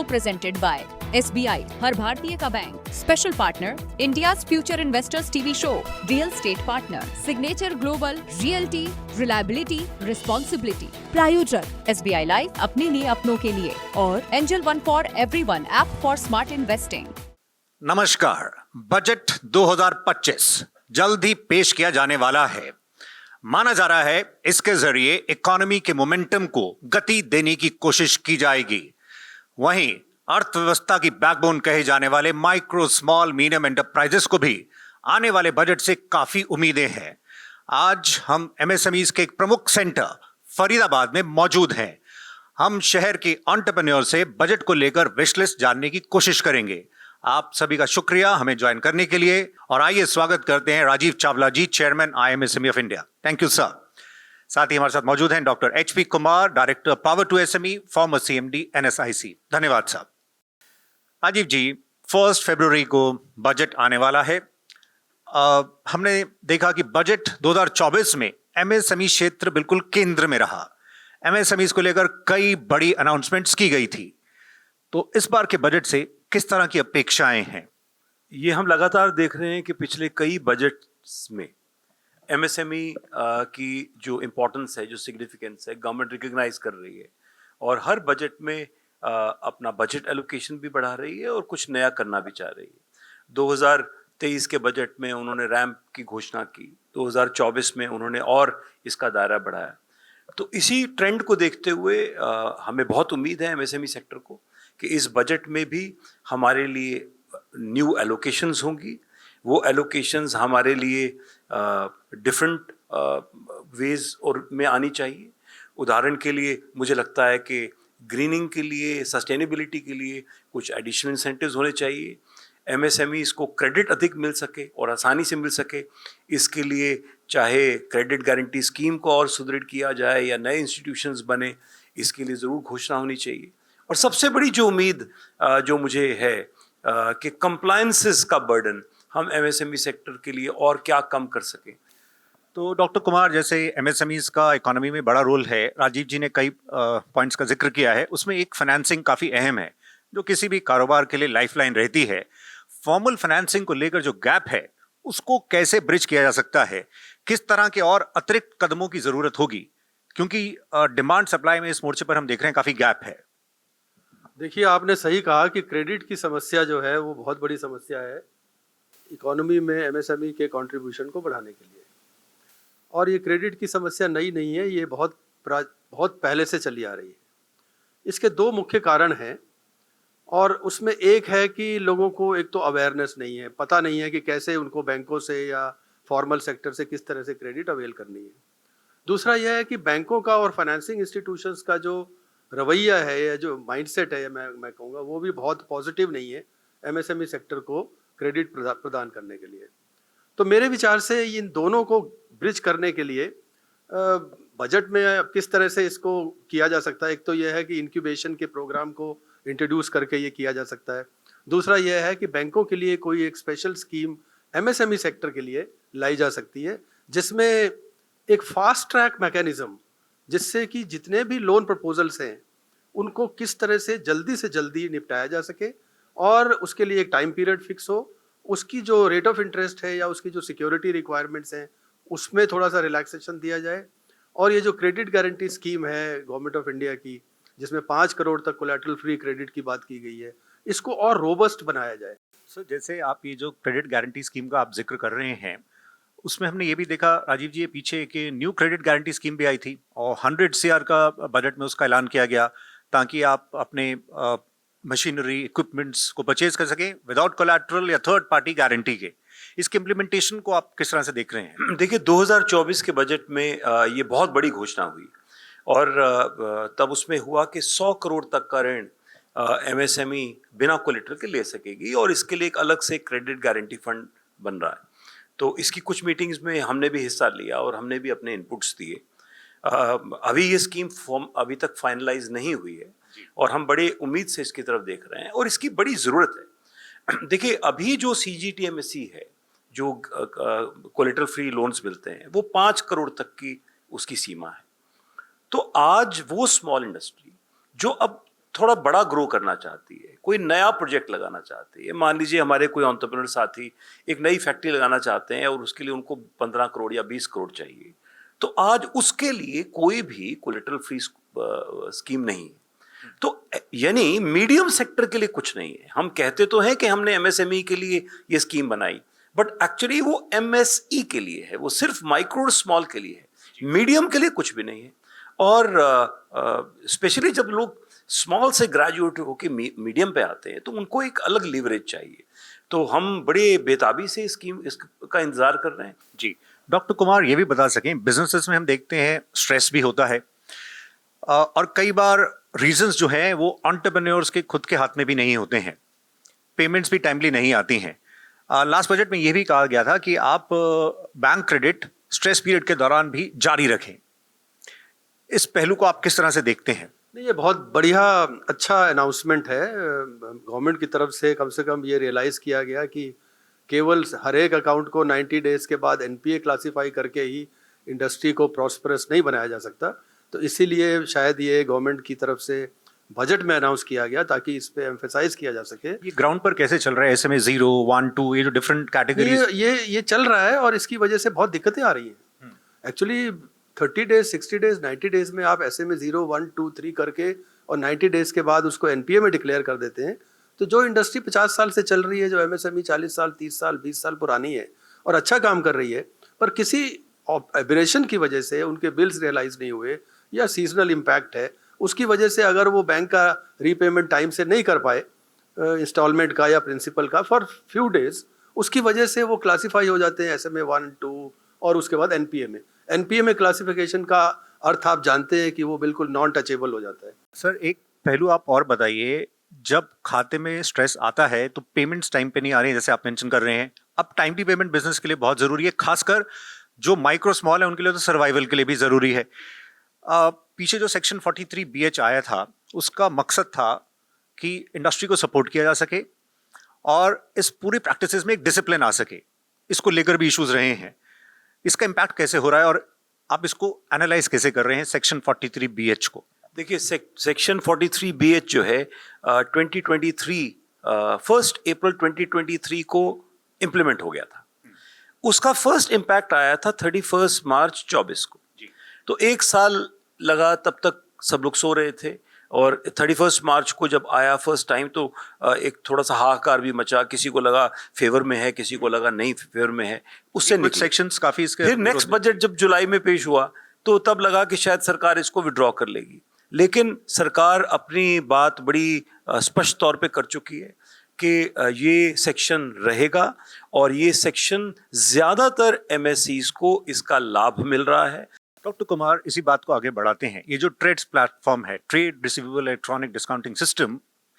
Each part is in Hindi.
presented by SBI, हर भारतीय का bank, special partner India's future investors TV show, real estate partner signature global, realty, reliability, responsibility, प्रायोजक SBI लाइफ, अपने लिए अपनों के लिए, और angel one for everyone app for smart investing. नमस्कार। बजट 2025 जल्द ही पेश किया जाने वाला है। माना जा रहा है इसके जरिए इकोनॉमी के मोमेंटम को गति देने की कोशिश की जाएगी। वहीं अर्थव्यवस्था की बैकबोन कहे जाने वाले माइक्रो, स्मॉल, मीडियम एंटरप्राइजेस को भी आने वाले बजट से काफी उम्मीदें हैं। आज हम एमएसएमईज के एक प्रमुख सेंटर फरीदाबाद में मौजूद हैं। हम शहर के एंटरप्रेन्योर से बजट को लेकर विशलिस्ट जानने की कोशिश करेंगे। आप सभी का शुक्रिया हमें ज्वाइन करने के लिए, और आइए स्वागत करते हैं Rajiv Chawla ji, chairman IMSME of India. Thank you sir. साथ ही हमारे साथ मौजूद हैं doctor HP Kumar, director power to SME, former CMD NSIC। धन्यवाद साहब। राजीव जी, 1 फरवरी को बजट आने वाला है। हमने देखा कि बजट 2024 में MSME क्षेत्र बिल्कुल केंद्र में रहा। MSMEs को लेकर कई बड़ी अनाउंसमेंट्स की गई थी। तो इस बार के बजट से किस तरह की अपेक्षाएं हैं? ये हम लगातार देख रहे हैं कि पिछले कई बजट्स में MSME की जो इम्पोर्टेंस है, जो सिग्निफिकेंस है, गवर्नमेंट रिकग्नाइज कर रही है और हर बजट में अपना बजट एलोकेशन भी बढ़ा रही है और कुछ नया करना भी चाह रही है। 2023 के बजट में उन्होंने रैंप की घोषणा की, 2024 में उन्होंने और इसका दायरा बढ़ाया। तो इसी ट्रेंड को देखते हुए हमें बहुत उम्मीद है MSME सेक्टर को कि इस बजट में भी हमारे लिए न्यू एलोकेशंस होंगी। वो एलोकेशंस हमारे लिए डिफरेंट वेज और में आनी चाहिए। उदाहरण के लिए मुझे लगता है कि ग्रीनिंग के लिए, सस्टेनेबिलिटी के लिए कुछ एडिशनल इंसेंटिव्स होने चाहिए। MSMEs को क्रेडिट अधिक मिल सके और आसानी से मिल सके, इसके लिए चाहे क्रेडिट गारंटी स्कीम को और सुदृढ़ किया जाए या नए इंस्टीट्यूशंस बने, इसके लिए ज़रूर घोषणा होनी चाहिए। और सबसे बड़ी जो उम्मीद जो मुझे है कि कंप्लायंसेस का बर्डन हम MSME सेक्टर के लिए और क्या कम कर सकें। तो डॉक्टर कुमार, जैसे MSMEs का इकोनॉमी में बड़ा रोल है, राजीव जी ने कई पॉइंट्स का जिक्र किया है। उसमें एक फाइनेंसिंग काफ़ी अहम है जो किसी भी कारोबार के लिए लाइफलाइन रहती है। फॉर्मल फाइनेंसिंग को लेकर जो गैप है उसको कैसे ब्रिज किया जा सकता है? किस तरह के और अतिरिक्त कदमों की ज़रूरत होगी? क्योंकि डिमांड सप्लाई में इस मोर्चे पर हम देख रहे हैं काफ़ी गैप है। देखिए, आपने सही कहा कि क्रेडिट की समस्या जो है वो बहुत बड़ी समस्या है इकोनॉमी में MSME के कंट्रीब्यूशन को बढ़ाने के लिए। और ये क्रेडिट की समस्या नई नहीं है, ये बहुत पहले से चली आ रही है। इसके दो मुख्य कारण हैं, और उसमें एक है कि लोगों को एक तो अवेयरनेस नहीं है, पता नहीं है कि कैसे उनको बैंकों से या फॉर्मल सेक्टर से किस तरह से क्रेडिट अवेल करनी है। दूसरा यह है कि बैंकों का और फाइनेंसिंग इंस्टीट्यूशंस का जो रवैया है या जो माइंडसेट है, मैं कहूँगा वो भी बहुत पॉजिटिव नहीं है MSME सेक्टर को क्रेडिट प्रदान करने के लिए। तो मेरे विचार से इन दोनों को ब्रिज करने के लिए बजट में किस तरह से इसको किया जा सकता है, एक तो यह है कि इंक्यूबेशन के प्रोग्राम को इंट्रोड्यूस करके ये किया जा सकता है। दूसरा यह है कि बैंकों के लिए कोई एक स्पेशल स्कीम MSME सेक्टर के लिए लाई जा सकती है, जिसमें एक फास्ट ट्रैक मैकेनिज्म, जिससे कि जितने भी लोन प्रपोजल्स हैं उनको किस तरह से जल्दी निपटाया जा सके, और उसके लिए एक टाइम पीरियड फिक्स हो, उसकी जो रेट ऑफ इंटरेस्ट है या उसकी जो सिक्योरिटी रिक्वायरमेंट्स हैं उसमें थोड़ा सा रिलैक्सेशन दिया जाए, और ये जो क्रेडिट गारंटी स्कीम है गवर्नमेंट ऑफ इंडिया की, जिसमें 5 करोड़ तक कोलैटरल फ्री क्रेडिट की बात की गई है, इसको और रोबस्ट बनाया जाए। सर, जैसे आप ये जो क्रेडिट गारंटी स्कीम का आप जिक्र कर रहे हैं, उसमें हमने ये भी देखा राजीव जी, ये पीछे कि न्यू क्रेडिट गारंटी स्कीम भी आई थी और 100 CR का बजट में उसका ऐलान किया गया, ताकि आप अपने मशीनरी इक्विपमेंट्स को परचेज कर सकें विदाउट कोलैटरल या थर्ड पार्टी गारंटी के। इसके इम्प्लीमेंटेशन को आप किस तरह से देख रहे हैं? देखिए, 2024 के बजट में ये बहुत बड़ी घोषणा हुई और तब उसमें हुआ कि 100 करोड़ तक का ऋण MSME बिना कोलेटरल के ले सकेगी, और इसके लिए एक अलग से क्रेडिट गारंटी फंड बन रहा है। तो इसकी कुछ मीटिंग्स में हमने भी हिस्सा लिया और हमने भी अपने इनपुट्स दिए। अभी ये स्कीम फॉर्म अभी तक फाइनलाइज नहीं हुई है और हम बड़े उम्मीद से इसकी तरफ देख रहे हैं, और इसकी बड़ी ज़रूरत है। देखिए, अभी जो CGTMSE है, जो कोलेटरल फ्री लोन्स मिलते हैं, वो 5 करोड़ तक की उसकी सीमा है। तो आज वो स्मॉल इंडस्ट्री जो अब थोड़ा बड़ा ग्रो करना चाहती है, कोई नया प्रोजेक्ट लगाना चाहती है, मान लीजिए हमारे कोई एंटरप्रेन्योर साथी एक नई फैक्ट्री लगाना चाहते हैं और उसके लिए उनको 15 करोड़ या 20 करोड़ चाहिए, तो आज उसके लिए कोई भी कोलेटरल फ्री स्कीम नहीं है। तो यानी मीडियम सेक्टर के लिए कुछ नहीं है। हम कहते तो हैं कि हमने एमएसएमई के लिए ये स्कीम बनाई, बट एक्चुअली वो एमएसई के लिए है, वो सिर्फ माइक्रो और स्मॉल के लिए है, मीडियम के लिए कुछ भी नहीं है। और स्पेशली जब लोग स्मॉल से ग्रेजुएट होकर मीडियम पे आते हैं तो उनको एक अलग लीवरेज चाहिए। तो हम बड़े बेताबी से इसका इंतजार कर रहे हैं। जी डॉक्टर कुमार, ये भी बता सकें, बिजनेसेस में हम देखते हैं स्ट्रेस भी होता है और कई बार रीजंस जो हैं वो एंटरप्रेन्योर्स के खुद के हाथ में भी नहीं होते हैं, पेमेंट्स भी टाइमली नहीं आती हैं। लास्ट बजट में ये भी कहा गया था कि आप बैंक क्रेडिट स्ट्रेस पीरियड के दौरान भी जारी रखें। इस पहलू को आप किस तरह से देखते हैं? नहीं, ये बहुत बढ़िया अच्छा अनाउंसमेंट है गवर्नमेंट की तरफ से कम ये रियलाइज़ किया गया कि केवल हर एक अकाउंट को 90 डेज़ के बाद एनपीए क्लासीफाई करके ही इंडस्ट्री को प्रॉस्परस नहीं बनाया जा सकता। तो इसीलिए शायद ये गवर्नमेंट की तरफ से बजट में अनाउंस किया गया ताकि इस पे एम्फेसाइज किया जा सके। ये ग्राउंड पर कैसे चल रहा है? एसएमए 0, 1, 2 ये जो डिफरेंट कैटेगरीज ये चल रहा है और इसकी वजह से बहुत दिक्कतें आ रही हैं। एक्चुअली 30 डेज, 60 डेज, 90 डेज में आप एसएमए 0, 1, 2, 3 करके और 90 डेज के बाद उसको एनपीए में डिक्लेयर कर देते हैं। तो जो इंडस्ट्री 50 साल से चल रही है, जो एमएसएमई 40 साल, 30 साल, 20 साल पुरानी है और अच्छा काम कर रही है, पर किसी एबरेशन की वजह से उनके बिल्स रियलाइज नहीं हुए या सीजनल इम्पैक्ट है, उसकी वजह से अगर वो बैंक का रीपेमेंट टाइम से नहीं कर पाए इंस्टॉलमेंट का या प्रिंसिपल का फॉर फ्यू डेज, उसकी वजह से वो क्लासीफाई हो जाते हैं एसएमए 1, 2 और उसके बाद एनपीए में। एनपीए में क्लासिफिकेशन का अर्थ आप जानते हैं कि वो बिल्कुल नॉन टचेबल हो जाता है। सर, एक पहलू आप और बताइए, जब खाते में स्ट्रेस आता है तो पेमेंट्स टाइम पे नहीं आ रही हैं, जैसे आप मेंशन कर रहे हैं। अब टाइमली पेमेंट बिजनेस के लिए बहुत जरूरी है, खासकर जो माइक्रो स्मॉल है उनके लिए तो सर्वाइवल के लिए भी जरूरी है। पीछे जो सेक्शन 43BH आया था उसका मकसद था कि इंडस्ट्री को सपोर्ट किया जा सके और इस पूरी प्रैक्टिसेस में एक डिसिप्लिन आ सके। इसको लेकर भी इश्यूज रहे हैं, इसका इम्पैक्ट कैसे हो रहा है और आप इसको एनालाइज कैसे कर रहे हैं सेक्शन 43BH को? देखिए, सेक्शन 43BH जो है 2023 1 अप्रैल 2023 को इम्प्लीमेंट हो गया था। उसका फर्स्ट इम्पैक्ट आया था 31 मार्च 24 को। तो एक साल लगा, तब तक सब लोग सो रहे थे और 31 मार्च को जब आया फर्स्ट टाइम तो एक थोड़ा सा हाहाकार भी मचा। किसी को लगा फेवर में है, किसी को लगा नहीं फेवर में है। उससे कुछ सेक्शंस काफी इसके फिर नेक्स्ट बजट जब जुलाई में पेश हुआ तो तब लगा कि शायद सरकार इसको विड्रॉ कर लेगी, लेकिन सरकार अपनी बात बड़ी स्पष्ट तौर पे कर चुकी है कि ये सेक्शन रहेगा और ये सेक्शन ज्यादातर एमएससीज को इसका लाभ मिल रहा है। डॉक्टर कुमार, इसी बात को आगे बढ़ाते हैं। ये जो ट्रेड्स प्लेटफॉर्म है, trade receivable electronic discounting system,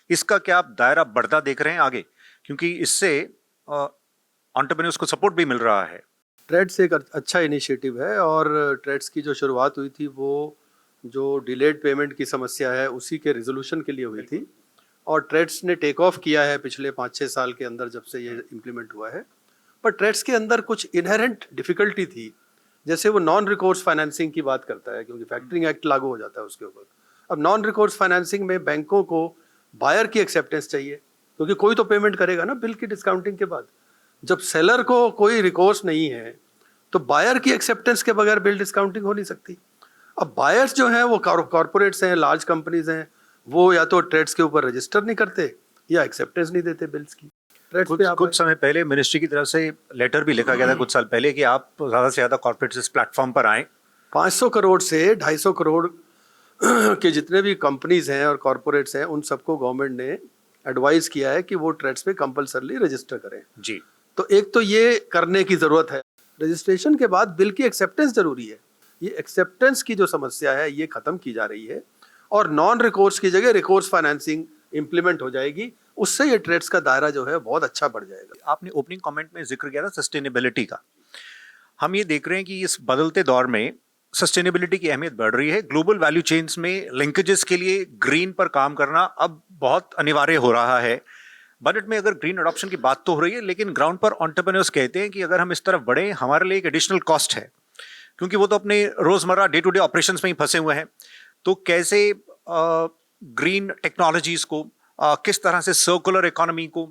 इसका क्या आप दायरा बढ़ता देख रहे हैं आगे? क्योंकि इससे एंटरप्रेन्योर्स को सपोर्ट भी मिल रहा है। ट्रेड्स एक अच्छा इनिशिएटिव है और ट्रेड्स की जो शुरुआत हुई थी वो जो डिलेड पेमेंट की समस्या है उसी के रिजोल्यूशन के लिए हुई थी और ट्रेड्स ने टेक ऑफ किया है पिछले 5-6 साल के अंदर जब से ये इम्प्लीमेंट हुआ है। पर ट्रेड्स के अंदर कुछ इनहेरेंट डिफिकल्टी थी, जैसे वो नॉन रिकोर्स फाइनेंसिंग की बात करता है क्योंकि फैक्टरिंग एक्ट लागू हो जाता है उसके ऊपर। अब नॉन रिकोर्स फाइनेंसिंग में बैंकों को बायर की एक्सेप्टेंस चाहिए क्योंकि कोई तो पेमेंट करेगा ना बिल की डिस्काउंटिंग के बाद। जब सेलर को कोई रिकोर्स नहीं है तो बायर की एक्सेप्टेंस के बगैर बिल डिस्काउंटिंग हो नहीं सकती। अब बायर्स जो हैं वो कॉर्पोरेट्स हैं, लार्ज कंपनीज हैं, वो या तो ट्रेड्स के ऊपर रजिस्टर नहीं करते या एक्सेप्टेंस नहीं देते बिल्स की। कुछ समय पहले मिनिस्ट्री की तरफ से लेटर भी लिखा गया था कुछ साल पहले कि आप ज्यादा से ज्यादा कॉर्पोरेट्स इस प्लेटफॉर्म पर आए। 500 करोड़ से 250 करोड़ के जितने भी कंपनीज हैं और कॉर्पोरेट्स हैं उन सबको गवर्नमेंट ने एडवाइस किया है कि वो ट्रेड्स पे कंपलसरली रजिस्टर करें। जी, तो एक तो ये करने की जरूरत है। रजिस्ट्रेशन के बाद बिल की एक्सेप्टेंस जरूरी है। ये एक्सेप्टेंस की जो समस्या है ये खत्म की जा रही है और नॉन रिकोर्स की जगह रिकोर्स फाइनेंसिंग इंप्लीमेंट हो जाएगी। उससे ये ट्रेड्स का दायरा जो है बहुत अच्छा बढ़ जाएगा। आपने ओपनिंग कमेंट में जिक्र किया था सस्टेनेबिलिटी का। हम ये देख रहे हैं कि इस बदलते दौर में सस्टेनेबिलिटी की अहमियत बढ़ रही है। ग्लोबल वैल्यू चेन्स में लिंकेजेस के लिए ग्रीन पर काम करना अब बहुत अनिवार्य हो रहा है। बजट में अगर ग्रीन अडॉप्शन की बात तो हो रही है, लेकिन ग्राउंड पर एंटरप्रेन्योर्स कहते हैं कि अगर हम इस तरफ बढ़े हमारे लिए एक एडिशनल कॉस्ट है, क्योंकि वो तो अपने रोजमर्रा डे टू डे ऑपरेशंस में ही फंसे हुए हैं। तो कैसे ग्रीन टेक्नोलॉजीज को किस तरह से सर्कुलर इकोनॉमी को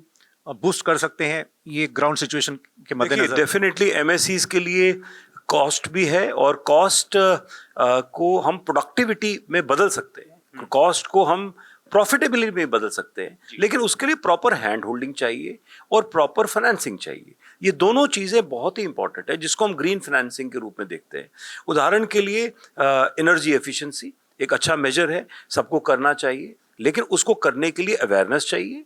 बूस्ट कर सकते हैं ये ग्राउंड सिचुएशन के मद्देनजर? डेफिनेटली एमएससीज के लिए कॉस्ट भी है, और कॉस्ट को हम प्रोडक्टिविटी में बदल सकते हैं, कॉस्ट को हम प्रॉफिटेबिलिटी में बदल सकते हैं, लेकिन उसके लिए प्रॉपर हैंड होल्डिंग चाहिए और प्रॉपर फाइनेंसिंग चाहिए। ये दोनों चीज़ें बहुत ही इंपॉर्टेंट है, जिसको हम ग्रीन फाइनेंसिंग के रूप में देखते हैं। उदाहरण के लिए एनर्जी एफिशिएंसी एक अच्छा मेजर है, सबको करना चाहिए, लेकिन उसको करने के लिए अवेयरनेस चाहिए,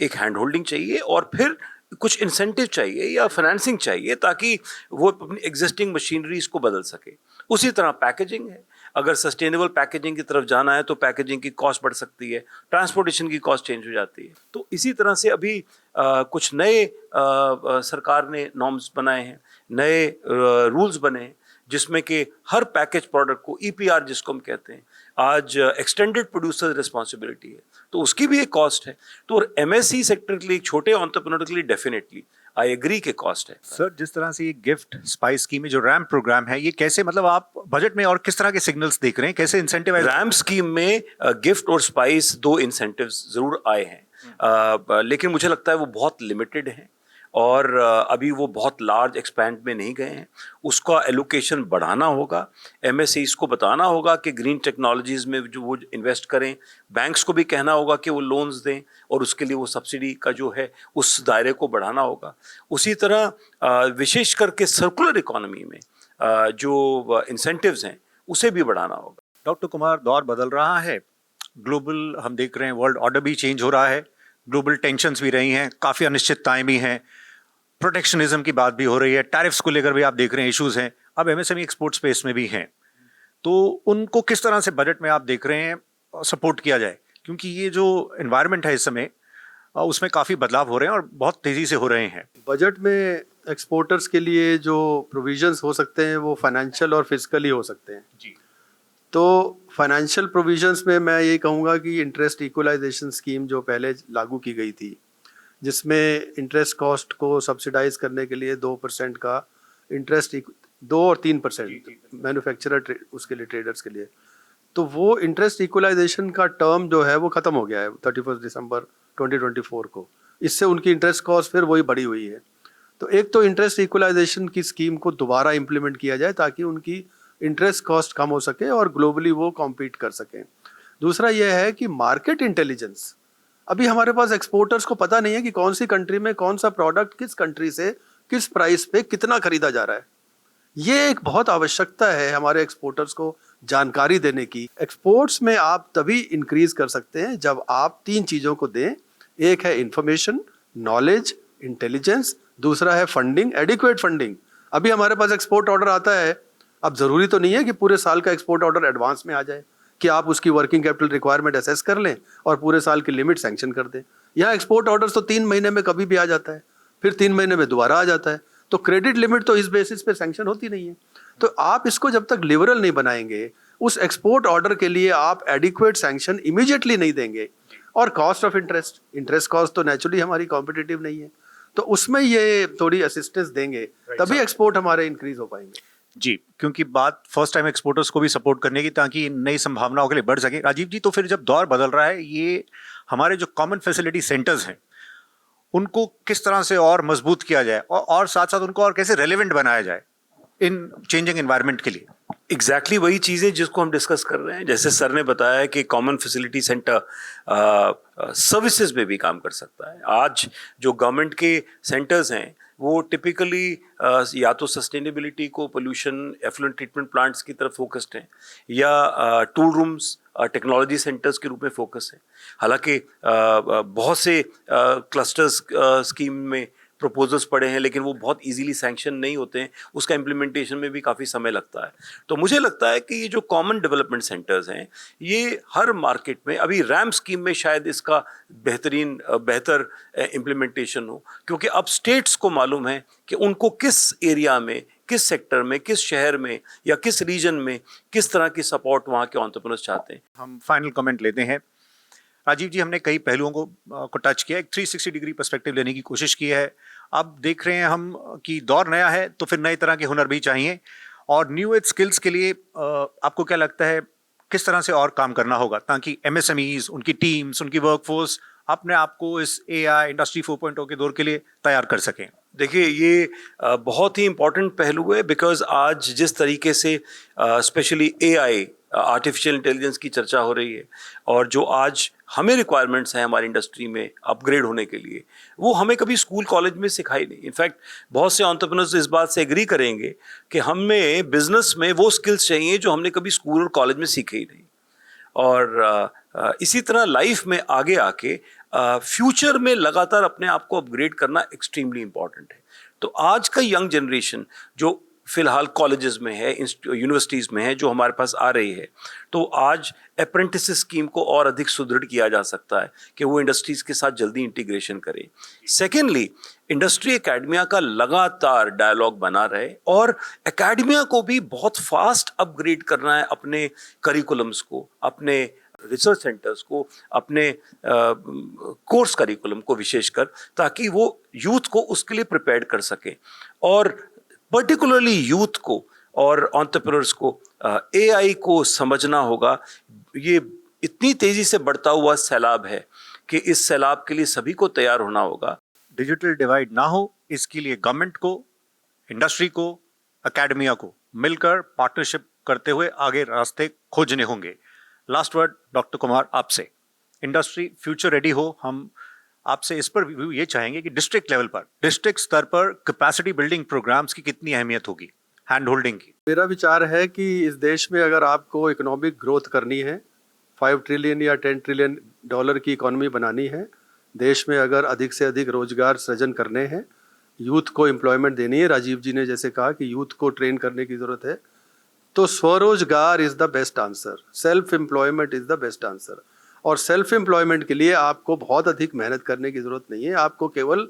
एक हैंड होल्डिंग चाहिए, और फिर कुछ इंसेंटिव चाहिए या फाइनेंसिंग चाहिए ताकि वो अपनी एग्जिस्टिंग मशीनरीज को बदल सके। उसी तरह पैकेजिंग है, अगर सस्टेनेबल पैकेजिंग की तरफ जाना है तो पैकेजिंग की कॉस्ट बढ़ सकती है, ट्रांसपोर्टेशन की कॉस्ट चेंज हो जाती है। तो इसी तरह से अभी कुछ नए सरकार ने नॉर्म्स बनाए हैं, नए रूल्स बने हैं, जिसमें कि हर पैकेज प्रोडक्ट को ईपीआर जिसको हम कहते हैं, आज एक्सटेंडेड प्रोड्यूसर रिस्पॉन्सिबिलिटी है, तो उसकी भी एक कॉस्ट है। तो एमएससी सेक्टर के लिए, छोटे एंटरप्रेन्योर के लिए डेफिनेटली आई एग्री के कॉस्ट है। सर, जिस तरह से ये गिफ्ट स्पाइस स्कीम में जो रैम्प प्रोग्राम है, ये कैसे, मतलब आप बजट में और किस तरह के सिग्नल्स देख रहे हैं, कैसे इंसेंटिवाइज? रैम्प स्कीम में गिफ्ट और स्पाइस दो इंसेंटिव्स जरूर आए हैं, लेकिन मुझे लगता है वो बहुत लिमिटेड हैं, और अभी वो बहुत लार्ज एक्सपैंड में नहीं गए हैं। उसका एलोकेशन बढ़ाना होगा, एमएससीज को बताना होगा कि ग्रीन टेक्नोलॉजीज़ में जो वो इन्वेस्ट करें, बैंक्स को भी कहना होगा कि वो लोन्स दें, और उसके लिए वो सब्सिडी का जो है उस दायरे को बढ़ाना होगा। उसी तरह विशेष करके सर्कुलर इकोनॉमी में जो इंसेंटिव्स हैं उसे भी बढ़ाना होगा। डॉक्टर कुमार, दौर बदल रहा है, ग्लोबल हम देख रहे हैं, वर्ल्ड ऑर्डर भी चेंज हो रहा है, ग्लोबल टेंशन्स भी रही हैं, काफ़ी अनिश्चितताएं भी हैं, प्रोटेक्शनिज्म की बात भी हो रही है, टैरिफ्स को लेकर भी आप देख रहे हैं इश्यूज हैं, अब एमएसएमई एक्सपोर्ट स्पेस में भी हैं, तो उनको किस तरह से बजट में आप देख रहे हैं सपोर्ट किया जाए? क्योंकि ये जो एनवायरनमेंट है इस समय, उसमें काफ़ी बदलाव हो रहे हैं और बहुत तेज़ी से हो रहे हैं। बजट में एक्सपोर्टर्स के लिए जो प्रोविजंस हो सकते हैं वो फाइनेंशियल और फिजिकली हो सकते हैं जी। तो फाइनेंशियल प्रोविजंस में मैं ये कहूँगा कि इंटरेस्ट इक्वलाइजेशन स्कीम जो पहले लागू की गई थी, जिसमें इंटरेस्ट कॉस्ट को सब्सिडाइज करने के लिए 2% का इंटरेस्ट, 2 और 3% मैन्युफैक्चरर उसके लिए, ट्रेडर्स के लिए, तो वो इंटरेस्ट इक्वलाइजेशन का टर्म जो है वो ख़त्म हो गया है 31 दिसंबर 2024 को। इससे उनकी इंटरेस्ट कॉस्ट फिर वही बढ़ी हुई है। तो एक तो इंटरेस्ट इक्वलाइजेशन की स्कीम को दोबारा इम्प्लीमेंट किया जाए ताकि उनकी इंटरेस्ट कॉस्ट कम हो सके और ग्लोबली वो कॉम्पीट कर सकें। दूसरा यह है कि मार्केट इंटेलिजेंस, अभी हमारे पास एक्सपोर्टर्स को पता नहीं है कि कौन सी कंट्री में कौन सा प्रोडक्ट किस कंट्री से किस प्राइस पे कितना खरीदा जा रहा है। ये एक बहुत आवश्यकता है हमारे एक्सपोर्टर्स को जानकारी देने की। एक्सपोर्ट्स में आप तभी इंक्रीज कर सकते हैं जब आप 3 चीज़ों को दें। एक है इंफॉर्मेशन, नॉलेज, इंटेलिजेंस, दूसरा है फंडिंग, एडिक्वेट फंडिंग। अभी हमारे पास एक्सपोर्ट ऑर्डर आता है, अब ज़रूरी तो नहीं है कि पूरे साल का एक्सपोर्ट ऑर्डर एडवांस में आ जाए कि आप उसकी वर्किंग कैपिटल रिक्वायरमेंट असेस कर लें और पूरे साल की लिमिट सैंक्शन कर दें। यहाँ एक्सपोर्ट ऑर्डर्स तो 3 महीने में कभी भी आ जाता है, फिर 3 महीने में दोबारा आ जाता है, तो क्रेडिट लिमिट तो इस बेसिस पे सैंक्शन होती नहीं है। तो आप इसको जब तक लिबरल नहीं बनाएंगे, उस एक्सपोर्ट ऑर्डर के लिए आप एडिक्वेट सैंक्शन इमीडिएटली नहीं देंगे, और कॉस्ट ऑफ इंटरेस्ट कॉस्ट तो नेचुरली हमारी कॉम्पिटिटिव नहीं है, तो उसमें ये थोड़ी असिस्टेंस देंगे, तभी एक्सपोर्ट हमारे इंक्रीज हो पाएंगे। जी, क्योंकि बात फर्स्ट टाइम एक्सपोर्टर्स को भी सपोर्ट करने की, ताकि नई संभावनाओं के लिए बढ़ सके। राजीव जी, तो फिर जब दौर बदल रहा है, ये हमारे जो कॉमन फैसिलिटी सेंटर्स हैं उनको किस तरह से और मजबूत किया जाए, और साथ साथ उनको और कैसे रेलेवेंट बनाया जाए इन चेंजिंग एनवायरनमेंट के लिए? एग्जैक्टली वही चीज़ें जिसको हम डिस्कस कर रहे हैं। जैसे सर ने बताया कि कॉमन फैसिलिटी सेंटर सर्विसेज में भी काम कर सकता है। आज जो गवर्नमेंट के सेंटर्स हैं वो टिपिकली या तो सस्टेनेबिलिटी को, पोल्यूशन, एफ्लुएंट ट्रीटमेंट प्लांट्स की तरफ फोकस्ड हैं, या टूल रूम्स, टेक्नोलॉजी सेंटर्स के रूप में फोकस है। हालांकि बहुत से क्लस्टर्स स्कीम में प्रपोजल्स पड़े हैं, लेकिन वो बहुत इजीली सैंक्शन नहीं होते हैं, उसका इम्प्लीमेंटेशन में भी काफ़ी समय लगता है। तो मुझे लगता है कि ये जो कॉमन डेवलपमेंट सेंटर्स हैं, ये हर मार्केट में, अभी रैम स्कीम में शायद इसका बेहतर इम्प्लीमेंटेशन हो, क्योंकि अब स्टेट्स को मालूम है कि उनको किस एरिया में, किस सेक्टर में, किस शहर में या किस रीजन में किस तरह की सपोर्ट वहाँ के एंटरप्रेन्योर्स चाहते हैं। हम फाइनल कमेंट लेते हैं। राजीव जी, हमने कई पहलुओं को टच किया, एक 360 डिग्री पर्सपेक्टिव लेने की कोशिश की है। अब देख रहे हैं हम कि दौर नया है, तो फिर नए तरह के हुनर भी चाहिए, और न्यू एज स्किल्स के लिए आपको क्या लगता है किस तरह से और काम करना होगा ताकि एमएसएमईज, उनकी टीम्स, उनकी वर्कफोर्स अपने आप को इस एआई इंडस्ट्री 4.0 के दौर के लिए तैयार कर सकें? देखिए, ये बहुत ही इम्पोर्टेंट पहलू है, बिकॉज आज जिस तरीके से स्पेशली एआई, आर्टिफिशियल इंटेलिजेंस की चर्चा हो रही है, और जो आज हमें रिक्वायरमेंट्स हैं हमारी इंडस्ट्री में अपग्रेड होने के लिए, वो हमें कभी स्कूल कॉलेज में सिखाई नहीं। इनफैक्ट बहुत से एंटरप्रेन्योर्स इस बात से एग्री करेंगे कि हमें बिजनेस में वो स्किल्स चाहिए जो हमने कभी स्कूल और कॉलेज में सीखे ही नहीं। और इसी तरह लाइफ में आगे आके फ्यूचर में लगातार अपने आप को अपग्रेड करना एक्सट्रीमली इंपॉर्टेंट है। तो आज का यंग जनरेशन जो फिलहाल कॉलेजेस में है, यूनिवर्सिटीज़ में है, जो हमारे पास आ रही है, तो आज अप्रेंटिस स्कीम को और अधिक सुदृढ़ किया जा सकता है कि वो इंडस्ट्रीज़ के साथ जल्दी इंटीग्रेशन करे। सेकेंडली, इंडस्ट्री एकेडमिया का लगातार डायलॉग बना रहे, और एकेडमिया को भी बहुत फास्ट अपग्रेड करना है अपने करिकुलम्स को, अपने रिसर्च सेंटर्स को, अपने कोर्स करिकुलम को विशेषकर, ताकि वो यूथ को उसके लिए प्रिपेयर कर सके। और पर्टिकुलरली यूथ को और एंटरप्रेन्योर्स को एआई को समझना होगा। ये इतनी तेजी से बढ़ता हुआ सैलाब है कि इस सैलाब के लिए सभी को तैयार होना होगा। डिजिटल डिवाइड ना हो, इसके लिए गवर्नमेंट को, इंडस्ट्री को, एकेडमिया को मिलकर पार्टनरशिप करते हुए आगे रास्ते खोजने होंगे। लास्ट वर्ड डॉक्टर कुमार आपसे, इंडस्ट्री फ्यूचर रेडी हो, हम आपसे इस पर व्यू ये चाहेंगे कि डिस्ट्रिक्ट लेवल पर, डिस्ट्रिक्ट स्तर पर कैपेसिटी बिल्डिंग प्रोग्राम्स की कितनी अहमियत होगी, हैंड होल्डिंग की? मेरा विचार है कि इस देश में अगर आपको इकोनॉमिक ग्रोथ करनी है, 5 ट्रिलियन या 10 ट्रिलियन डॉलर की इकोनॉमी बनानी है, देश में अगर अधिक से अधिक रोजगार सृजन करने हैं, यूथ को एम्प्लॉयमेंट देनी है, राजीव जी ने जैसे कहा कि यूथ को ट्रेन करने की ज़रूरत है, तो स्वरोजगार is the best answer, self employment is the best answer. और सेल्फ एम्प्लॉयमेंट के लिए आपको बहुत अधिक मेहनत करने की ज़रूरत नहीं है, आपको केवल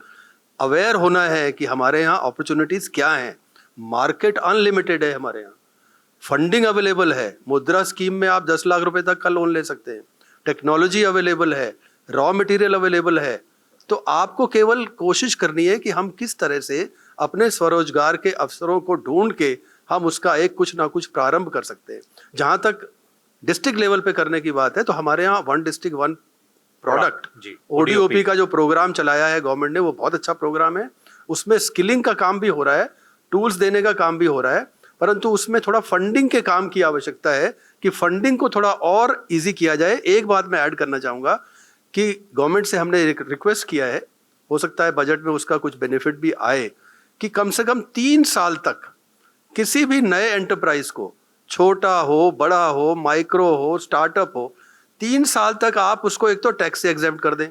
अवेयर होना है कि हमारे यहाँ अपॉर्चुनिटीज़ क्या हैं। मार्केट अनलिमिटेड है हमारे यहाँ, फंडिंग अवेलेबल है, मुद्रा स्कीम में आप 10 लाख रुपए तक का लोन ले सकते हैं, टेक्नोलॉजी अवेलेबल है, रॉ मटेरियल अवेलेबल है। तो आपको केवल कोशिश करनी है कि हम किस तरह से अपने स्वरोजगार के अवसरों को ढूंढ के हम उसका एक कुछ ना कुछ प्रारंभ कर सकते हैं। जहाँ तक डिस्ट्रिक्ट लेवल पे करने की बात है, तो हमारे यहाँ 1 डिस्ट्रिक्ट 1 प्रोडक्ट ODOP का जो प्रोग्राम चलाया है गवर्नमेंट ने, वो बहुत अच्छा प्रोग्राम है। उसमें स्किलिंग का काम भी हो रहा है, टूल्स देने का काम भी हो रहा है, परंतु उसमें थोड़ा फंडिंग के काम की आवश्यकता है कि फंडिंग को थोड़ा और इजी किया जाए। एक बात मैं ऐड करना चाहूँगा कि गवर्नमेंट से हमने रिक्वेस्ट किया है, हो सकता है बजट में उसका कुछ बेनिफिट भी आए, कि कम से कम 3 साल तक किसी भी नए एंटरप्राइज को, छोटा हो, बड़ा हो, माइक्रो हो, स्टार्टअप हो, 3 साल तक आप उसको एक तो टैक्स से एग्जेम्प्ट कर दें,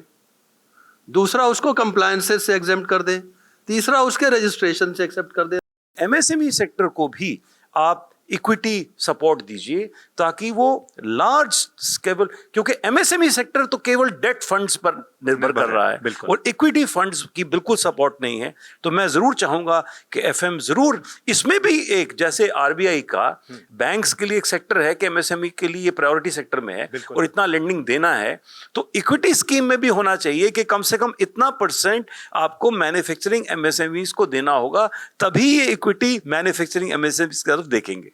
दूसरा उसको कंप्लायंसेस से एग्जेम्प्ट कर दें, तीसरा उसके रजिस्ट्रेशन से एक्सेप्ट कर दें। एमएसएमई सेक्टर को भी आप इक्विटी सपोर्ट दीजिए, ताकि वो लार्ज स्केल, क्योंकि एमएसएमई सेक्टर तो केवल डेट फंड्स पर निर्भर कर रहा है और इक्विटी फंड्स की बिल्कुल सपोर्ट नहीं है। तो मैं जरूर चाहूंगा कि एफएम जरूर इसमें भी एक, जैसे आरबीआई का बैंक्स के लिए एक सेक्टर है कि एमएसएमई के लिए प्रायोरिटी सेक्टर में है और इतना लेंडिंग देना है, तो इक्विटी स्कीम में भी होना चाहिए कि कम से कम इतना % आपको मैन्युफैक्चरिंग एमएसएमईज को देना होगा, तभी ये इक्विटी मैन्युफैक्चरिंग एमएसएमईज की तरफ देखेंगे।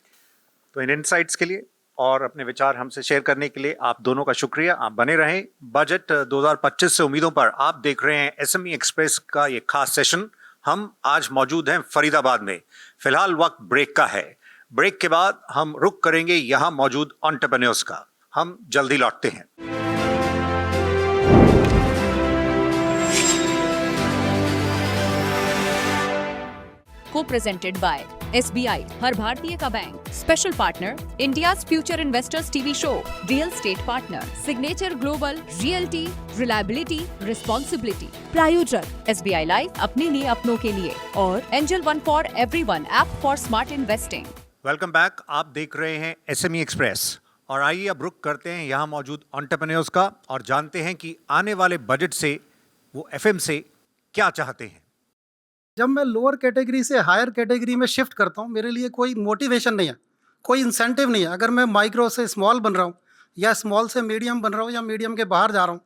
तो इन इनसाइट्स के लिए और अपने विचार हमसे शेयर करने के लिए आप दोनों का शुक्रिया। आप बने रहें बजट 2025 से उम्मीदों पर। आप देख रहे हैं एसएमई एक्सप्रेस का ये खास सेशन। हम आज मौजूद हैं फरीदाबाद में। फिलहाल वक्त ब्रेक का है। ब्रेक के बाद हम रुक करेंगे यहाँ मौजूद एंटरप्रेन्योर्स का। हम जल्दी लौटते हैं। Co-presented by SBI, हर भारतीय का bank. Special partner India's future investors TV show. Real estate partner signature global realty reliability responsibility. प्रायोजक SBI लाइफ, अपने लिए अपनों के लिए, और angel one for everyone, app for smart investing. Welcome back. आप देख रहे हैं एसएमई एक्सप्रेस और आइए अब रुक करते हैं यहाँ मौजूद एंटरप्रेन्योर्स का और जानते हैं कि आने वाले बजट से वो एफएम से क्या चाहते हैं। जब मैं लोअर कैटेगरी से हायर कैटेगरी में शिफ्ट करता हूँ, मेरे लिए कोई मोटिवेशन नहीं है, कोई इंसेंटिव नहीं है। अगर मैं माइक्रो से स्मॉल बन रहा हूँ या स्मॉल से मीडियम बन रहा हूँ या मीडियम के बाहर जा रहा हूँ,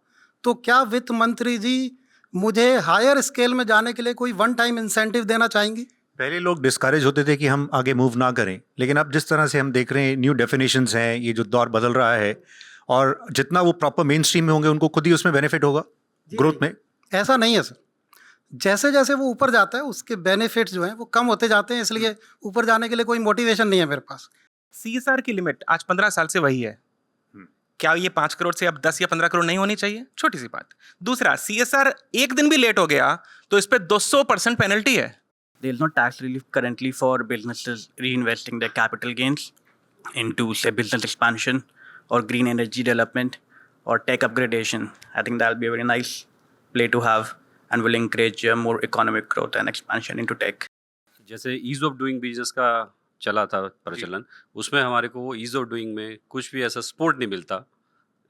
तो क्या वित्त मंत्री जी मुझे हायर स्केल में जाने के लिए कोई वन टाइम इंसेंटिव देना चाहेंगी? पहले लोग डिस्करेज होते थे कि हम आगे मूव ना करें, लेकिन अब जिस तरह से हम देख रहे हैं न्यू डेफिनेशंस हैं, ये जो दौर बदल रहा है, और जितना वो प्रॉपर मेन स्ट्रीम में होंगे उनको खुद ही उसमें बेनिफिट होगा ग्रोथ में। ऐसा नहीं है सर, जैसे जैसे वो ऊपर जाता है उसके बेनिफिट्स जो हैं वो कम होते जाते हैं, इसलिए ऊपर जाने के लिए कोई मोटिवेशन नहीं है मेरे पास। CSR की लिमिट आज 15 साल से वही है। क्या ये 5 करोड़ से अब 10 या 15 करोड़ नहीं होनी चाहिए? छोटी सी बात। दूसरा, CSR एक दिन भी लेट हो गया तो इस पे 200% पेनल्टी है। There is no tax relief currently for businesses reinvesting their capital gains into, say, business expansion or green energy development or tech upgradation. I think that'll be a very nice play to have and will encourage more economic growth and expansion into tech. जैसे ईज ऑफ डूइंग बिजनेस का चला था प्रचलन, उसमें हमारे को वो ईज ऑफ डूइंग में कुछ भी ऐसा सपोर्ट नहीं मिलता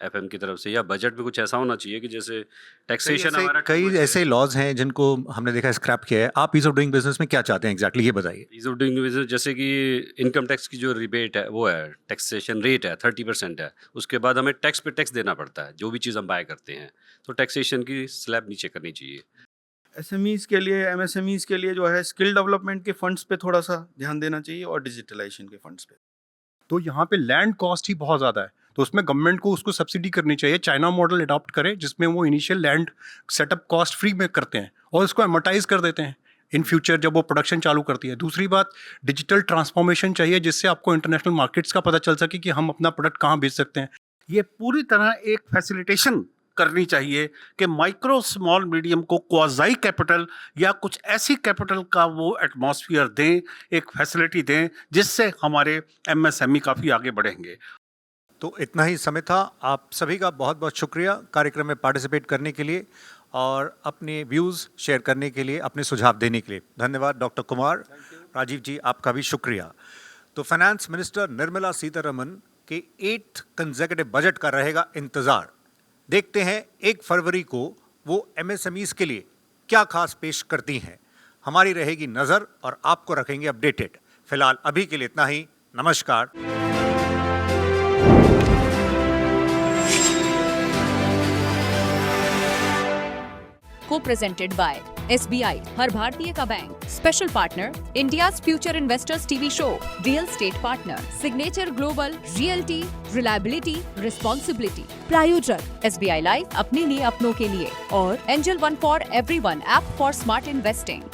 एफएम की तरफ से, या बजट में कुछ ऐसा होना चाहिए कि जैसे टैक्सेशन हमारा कई ऐसे लॉज हैं जिनको हमने देखा स्क्रैप किया है। आप ईज ऑफ डूइंग बिजनेस में क्या चाहते हैं एग्जैक्टली, ये बताइए। ईज ऑफ डूइंग बिजनेस जैसे कि इनकम टैक्स की जो रिबेट है वो है, टैक्सेशन रेट है 30% है, उसके बाद हमें टैक्स पे टैक्स देना पड़ता है जो भी चीज़ हम बाय करते हैं, तो टैक्सेशन की स्लैब नीचे करनी चाहिए। एसएमईज़ के लिए, एमएसएमईज़ के लिए जो है स्किल डेवलपमेंट के फंड्स पे थोड़ा सा ध्यान देना चाहिए और डिजिटलाइजेशन के फंड्स पे। तो यहाँ पे लैंड कॉस्ट ही बहुत ज़्यादा है, तो उसमें गवर्नमेंट को उसको सब्सिडी करनी चाहिए। चाइना मॉडल अडॉप्ट करे जिसमें वो initial land setup cost free में करते हैं और उसको एमोटाइज कर देते हैं इन फ्यूचर जब वो प्रोडक्शन चालू करती है। दूसरी बात, डिजिटल ट्रांसफॉर्मेशन चाहिए जिससे आपको इंटरनेशनल मार्केट्स का पता चल सके कि हम अपना प्रोडक्ट कहाँ बेच सकते हैं। ये पूरी तरह एक फैसिलिटेशन करनी चाहिए कि माइक्रो स्मॉल मीडियम को क्वाज़ाई कैपिटल या कुछ ऐसी कैपिटल का वो एटमॉस्फेयर दें, एक फैसिलिटी दें जिससे हमारे एमएसएमई काफ़ी आगे बढ़ेंगे। तो इतना ही समय था। आप सभी का बहुत बहुत शुक्रिया कार्यक्रम में पार्टिसिपेट करने के लिए और अपने व्यूज़ शेयर करने के लिए, अपने सुझाव देने के लिए। धन्यवाद डॉक्टर कुमार। राजीव जी, आपका भी शुक्रिया। तो फाइनेंस मिनिस्टर निर्मला सीतारमन के 8th कंसेक्यूटिव बजट का रहेगा इंतज़ार। देखते हैं 1 फरवरी को वो एमएसएमईज के लिए क्या खास पेश करती हैं। हमारी रहेगी नज़र और आपको रखेंगे अपडेटेड। फिलहाल अभी के लिए इतना ही। नमस्कार। Co-presented by SBI, हर भारतीय का bank. Special partner, India's Future Investors TV Show, Real Estate Partner, Signature Global, Realty, Reliability, Responsibility। प्रायोजक SBI Life, अपने लिए अपनों के लिए, और Angel One for Everyone, app for smart investing।